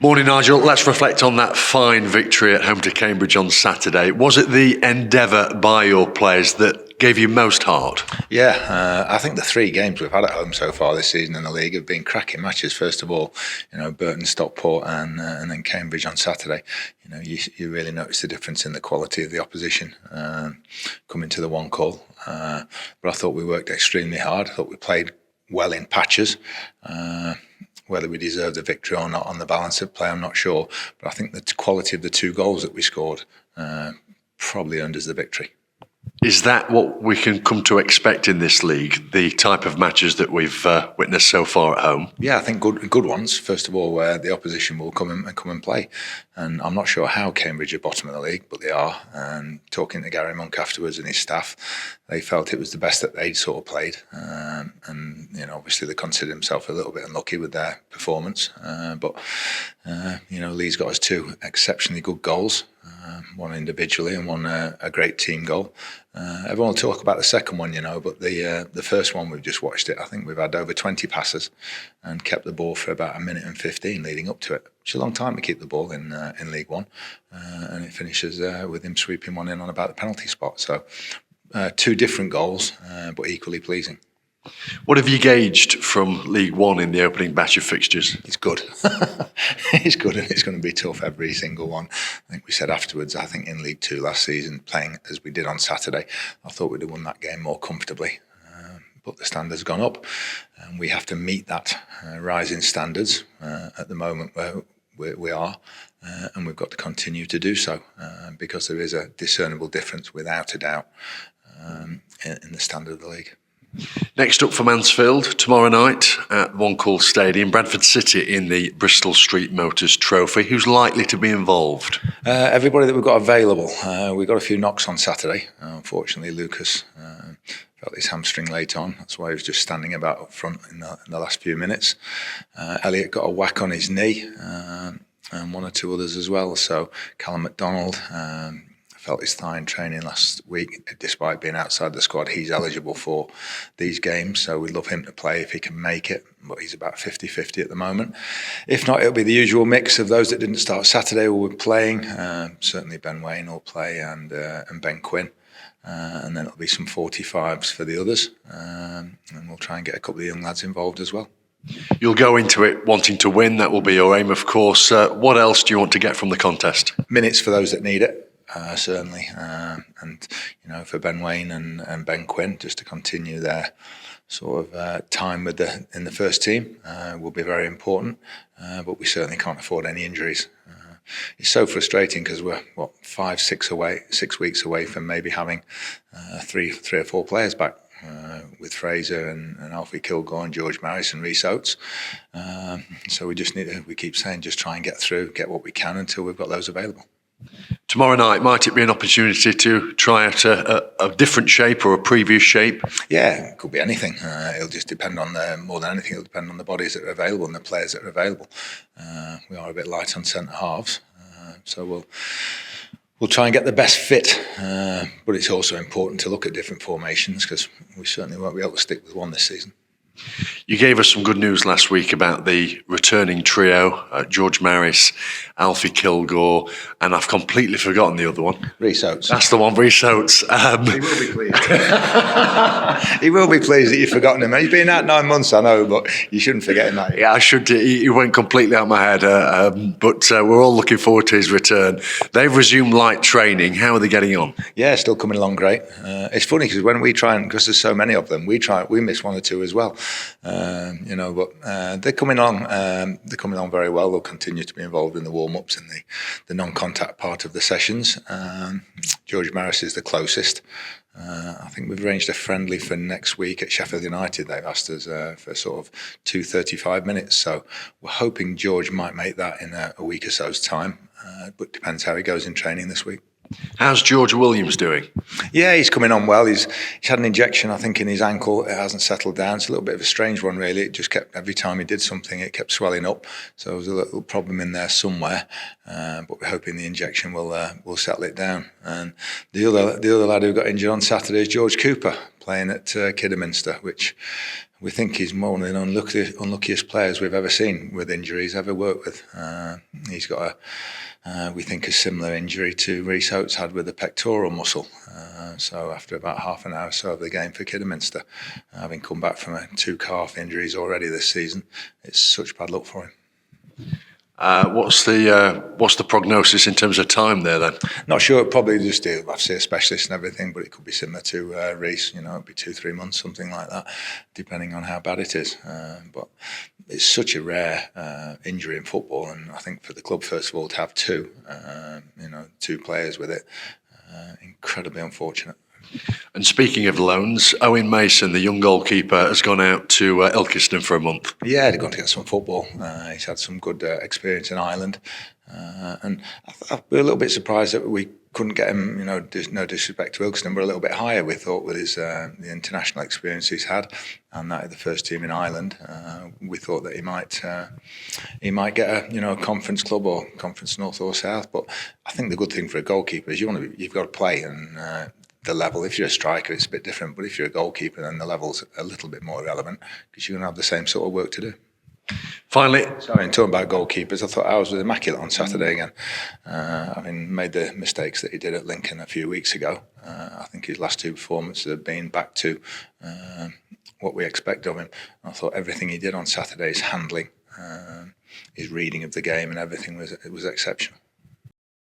Morning, Nigel. Let's reflect on that fine victory at home to Cambridge on Saturday. Was it the endeavour by your players that gave you most heart? Yeah, I think the 3 games we've had at home so far this season in the league have been cracking matches. First of all, Burton, Stockport, and then Cambridge on Saturday. You really notice the difference in the quality of the opposition coming to the one call. But I thought we worked extremely hard. I thought we played well in patches. Whether we deserved the victory or not on the balance of play, I'm not sure. But I think the quality of the 2 goals that we scored probably earned us the victory. Is that what we can come to expect in this league, the type of matches that we've witnessed so far at home? Yeah, I think good ones. First of all, where the opposition will come and play. And I'm not sure how Cambridge are bottom of the league, but they are. And talking to Gary Monk afterwards and his staff, they felt it was the best that they'd sort of played. Obviously they consider themselves a little bit unlucky with their performance. But Lee's got us 2 exceptionally good goals. One individually and one a great team goal. Everyone will talk about the second one, but the first one, we've just watched it. I think we've had over 20 passes and kept the ball for about 1 minute and 15 leading up to it. It's a long time to keep the ball in League One, and it finishes with him sweeping one in on about the penalty spot. So 2 different goals, but equally pleasing. What have you gauged from League One in the opening batch of fixtures? It's good. It's good, and it's going to be tough, every single one. I think we said afterwards, I think in League Two last season, playing as we did on Saturday, I thought we'd have won that game more comfortably. But the standard's gone up, and we have to meet that rising standards at the moment where we are, and we've got to continue to do so because there is a discernible difference, without a doubt, in the standard of the league. Next up for Mansfield, tomorrow night at One Call Stadium, Bradford City in the Bristol Street Motors Trophy. Who's likely to be involved? Everybody that we've got available. We got a few knocks on Saturday. Unfortunately, Lucas felt his hamstring late on. That's why he was just standing about up front in the last few minutes. Elliot got a whack on his knee, and 1 or 2 others as well. So Callum MacDonald felt his thigh in training last week. Despite being outside the squad, he's eligible for these games, so we'd love him to play if he can make it, but he's about 50-50 at the moment. If not, it'll be the usual mix of those that didn't start Saturday who were playing. Certainly Ben Waine will play, and Ben Quinn. And then it'll be some 45s for the others, and we'll try and get a couple of young lads involved as well. You'll go into it wanting to win. That will be your aim, of course. What else do you want to get from the contest? Minutes for those that need it. Certainly, and for Ben Waine and Ben Quinn, just to continue their sort of time in the first team will be very important. But we certainly can't afford any injuries. It's so frustrating because we're 6 weeks away from maybe having 3 or 4 players back. With Fraser and Alfie Kilgore and George Maris and Rhys Oates. So we just need to, we keep saying, just try and get through, get what we can until we've got those available. Tomorrow night, might it be an opportunity to try out a different shape or a previous shape? Yeah, it could be anything. It'll just depend on more than anything, it'll depend on the bodies that are available and the players that are available. We are a bit light on centre halves, so we'll try and get the best fit. But it's also important to look at different formations because we certainly won't be able to stick with one this season. You gave us some good news last week about the returning trio, George Maris, Alfie Kilgore, and I've completely forgotten the other one. Rhys Oates. That's the one, Rhys Oates. He will be pleased. He will be pleased that you've forgotten him. He's been out 9 months, I know, but you shouldn't forget him. That. Yeah, I should. He went completely out of my head, but we're all looking forward to his return. They've resumed light training. How are they getting on? Yeah, still coming along great. It's funny because when we try, because there's so many of them, we miss 1 or 2 as well. But they're coming along. They're coming along very well. They'll continue to be involved in the warm-ups and the non-contact part of the sessions. George Maris is the closest. I think we've arranged a friendly for next week at Sheffield United. They've asked us for sort of 35 minutes. So we're hoping George might make that in a week or so's time. But depends how he goes in training this week. How's George Williams doing? Yeah, he's coming on well. He's had an injection, I think, in his ankle. It hasn't settled down. It's a little bit of a strange one, really. It just kept, every time he did something, it kept swelling up. So there was a little problem in there somewhere. But we're hoping the injection will settle it down. And the other lad who got injured on Saturday is George Cooper. playing at Kidderminster, which we think he's one of the unluckiest players we've ever seen with injuries, ever worked with. He's got we think, a similar injury to Rhys Oates had with the pectoral muscle. So after about half an hour or so of the game for Kidderminster, having come back from 2 calf injuries already this season, it's such bad luck for him. What's the prognosis in terms of time there then? Not sure. Probably just do. I've seen a specialist and everything, but it could be similar to Rhys. It'd be 2-3 months, something like that, depending on how bad it is. But it's such a rare injury in football, and I think for the club, first of all, to have 2 players with it, incredibly unfortunate. And speaking of loans, Owen Mason, the young goalkeeper, has gone out to Ilkeston for a month. Yeah, they're going to get some football. He's had some good experience in Ireland. And we're a little bit surprised that we couldn't get him, no disrespect to Ilkeston, but a little bit higher, we thought, with his the international experience he's had, and that is the first team in Ireland. We thought that he might get a conference club or conference north or south. But I think the good thing for a goalkeeper is you've got to play, and the level. If you're a striker, it's a bit different, but if you're a goalkeeper, then the level's a little bit more relevant because you're going to have the same sort of work to do. Finally, sorry, talking about goalkeepers, I thought ours was immaculate on Saturday again. Made the mistakes that he did at Lincoln a few weeks ago. I think his last 2 performances have been back to what we expect of him. I thought everything he did on Saturday, his handling, his reading of the game and everything was exceptional.